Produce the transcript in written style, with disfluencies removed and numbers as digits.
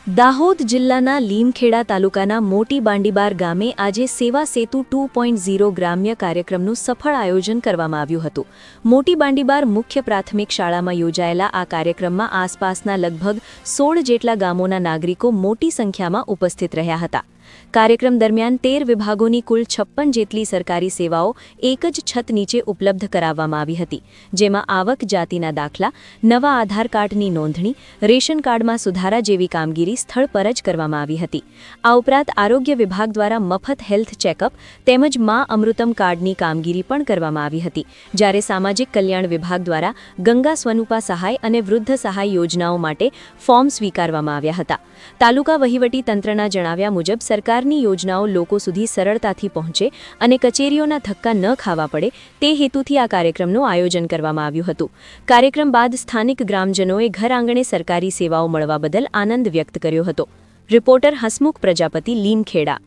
દાહોદ જિલ્લાના લીમખેડા તાલુકાના મોટી બાંડીબાર ગામે આજે સેવા સેતુ 2.0 ગ્રામ્ય કાર્યક્રમનું સફળ આયોજન કરવામાં આવ્યું હતું. મોટી બાંડીબાર મુખ્ય પ્રાથમિક શાળામાં યોજાયેલા આ કાર્યક્રમમાં આસપાસના લગભગ 16 જેટલા ગામોના નાગરિકો મોટી સંખ્યામાં ઉપસ્થિત રહ્યા હતા. કાર્યક્રમ દરમિયાન 13 વિભાગોની કુલ 56 જેટલી સરકારી સેવાઓ એક જ છત નીચે ઉપલબ્ધ કરાવવામાં આવી હતી, જેમાં આવક જાતિના દાખલા, નવા આધાર કાર્ડની નોંધણી, રેશન કાર્ડમાં સુધારા જેવી કામગીરી સ્થળ પર જ કરવામાં આવી હતી. આ ઉપરાંત આરોગ્ય વિભાગ દ્વારા મફત હેલ્થ ચેકઅપ તેમજ મા અમૃતમ કાર્ડની કામગીરી પણ કરવામાં આવી હતી, જ્યારે સામાજિક કલ્યાણ વિભાગ દ્વારા ગંગા સ્વરૂપા સહાય અને વૃદ્ધ સહાય યોજનાઓ માટે ફોર્મ સ્વીકારવામાં આવ્યા હતા. તાલુકા વહીવટી તંત્રના જણાવ્યા મુજબ સરકારની યોજનાઓ લોકો સુધી સરળતાથી પહોંચે અને કચેરીઓના ધક્કા ન ખાવા પડે તે હેતુથી આ કાર્યક્રમનું આયોજન કરવામાં આવ્યું હતું. કાર્યક્રમ બાદ સ્થાનિક ગ્રામજનોએ ઘર આંગણે સરકારી સેવાઓ મળવા બદલ આનંદ વ્યક્ત કર્યો હતો. રિપોર્ટર હસમુખ પ્રજાપતિ, લીમખેડા.